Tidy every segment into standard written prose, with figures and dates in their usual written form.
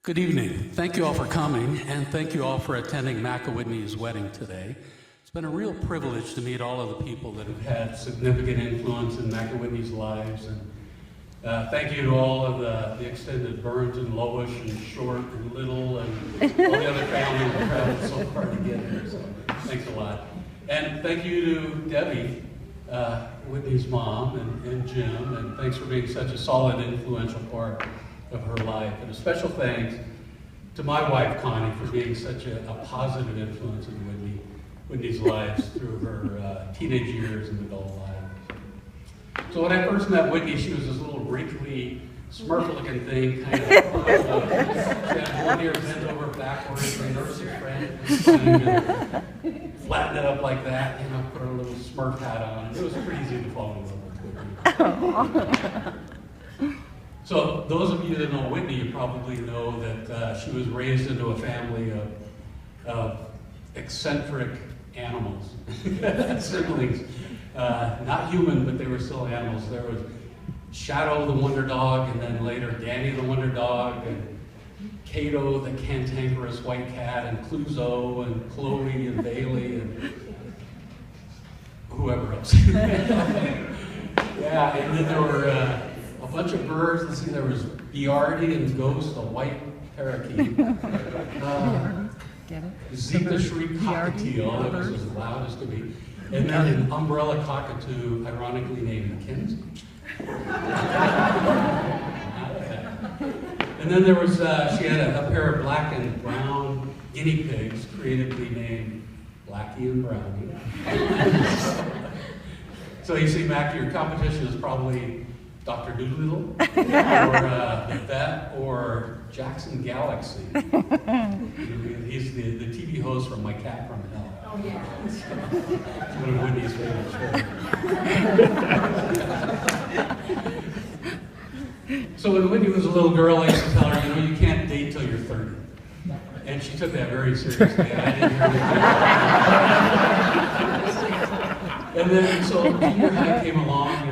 Good evening. Thank you all for coming, and thank you all for attending Mac and Whitney's wedding today. It's been a real privilege to meet all of the people that have had significant influence in Mac and Whitney's lives. And thank you to all of the extended Burns and Lowish and Short and Little and all the other families that traveled so far to get here. So thanks a lot. And thank you to Debbie, Whitney's mom, and Jim, and thanks for being such a solid, influential part of her life. And a special thanks to my wife, Connie, for being such a positive influence in Whitney's lives through her teenage years and adult life. So when I first met Whitney, she was this little wrinkly, Smurf-looking thing, kind of, she had one ear bent over backwards, a nurse's friend, and flattened it up like that, put her little Smurf hat on, and it was pretty easy to fall in love with Whitney. So those of you that know Whitney, you probably know that she was raised into a family of eccentric animals, siblings. Not human, but they were still animals. There was Shadow the Wonder Dog, and then later Danny the Wonder Dog, and Cato the cantankerous white cat, and Clouseau, and Chloe, and Bailey, and whoever else. Yeah, and then there were a bunch of birds. Let's see, there was Biardi and Ghost, a white parakeet. Zeke the Shriek cockatiel, that was as loud as could be. And then an umbrella cockatoo, ironically named MacKenzie. And then there was, she had a pair of black and brown guinea pigs, creatively named Blackie and Brownie. So you see, Mac, your competition is probably Dr. Doolittle, or the Vet, or Jackson Galaxy. He's the TV host from My Cat from Hell. Oh, yeah. It's one of Whitney's favorite shows. So when Whitney was a little girl, I used to tell her, you can't date till you're 30. And she took that very seriously. I didn't hear anything. And then, so junior high came along,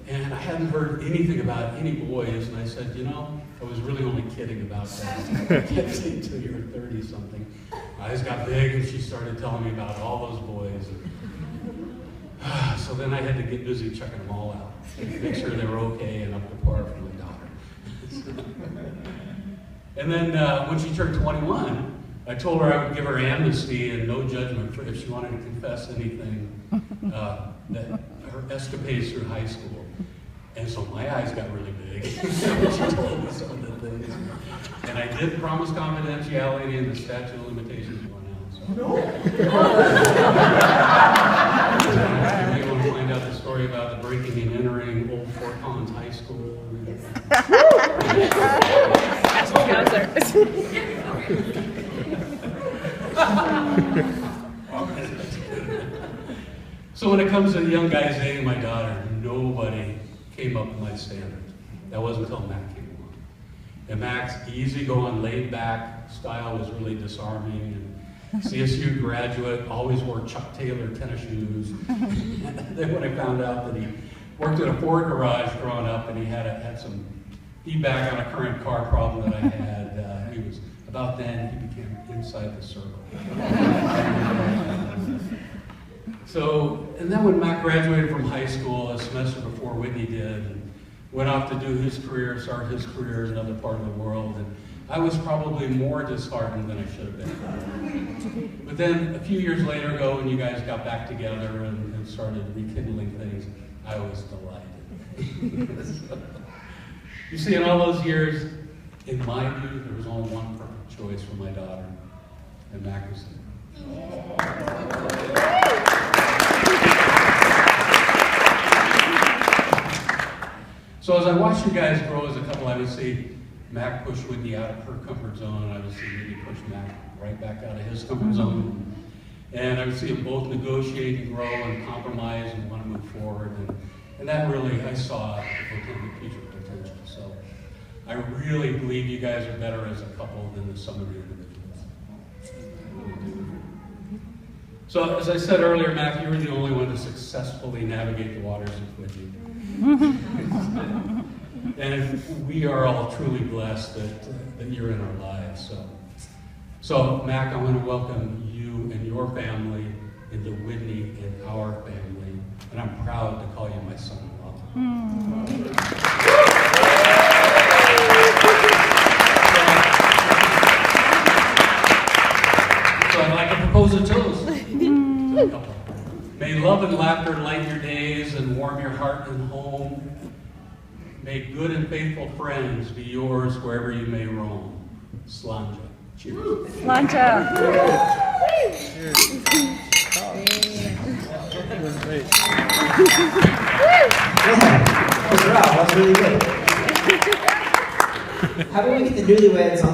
and I hadn't heard anything about any boys, and I said, I was really only kidding about that. Can't date till you're 30-something. Eyes got big, and she started telling me about all those boys. So then I had to get busy checking them all out, make sure they were okay and up to par for my daughter. And then when she turned 21, I told her I would give her amnesty and no judgment for if she wanted to confess anything, that her escapades through high school. And so my eyes got really big when she told me some of the things. And I did promise confidentiality, and the statute of limitations went out. So. You want to find out the story about the breaking and entering Old Fort Collins High School? That's what counts there. So when it comes to the young guys dating my daughter, nobody came up to my standard. That wasn't until Mac came along. And Mac's easygoing, laid-back style was really disarming. And CSU graduate, always wore Chuck Taylor tennis shoes. Then when I found out that he worked at a Ford garage growing up, and he had some feedback on a current car problem that I had, he was, about then, he became inside the circle. So, and then when Mac graduated from high school a semester before Whitney did, and went off to do his career, start his career in another part of the world, and I was probably more disheartened than I should have been. But then a few years later ago, when you guys got back together and started rekindling things, I was delighted. So, you see, in all those years, in my view, there was only one perfect choice for my daughter, and Mac was it. So as I watched you guys grow as a couple, I would see Mac push Whitney out of her comfort zone, and I would see Whitney push Mac right back out of his comfort zone. And I would see them both negotiate and grow and compromise and want to move forward. And that really, I saw the future potential. So I really believe you guys are better as a couple than the sum of your individuals. So as I said earlier, Mac, you were the only one to successfully navigate the waters of Whitney. And we are all truly blessed that you're in our lives. So, Mac, I want to welcome you and your family into Whitney and our family. And I'm proud to call you my son-in-law. So I'd like to propose a toast to the couple. May love and laughter light your days and warm your heart and home. May good and faithful friends be yours wherever you may roam. Slanja. Cheers. Slanja. That was really good. How about we get the newlyweds on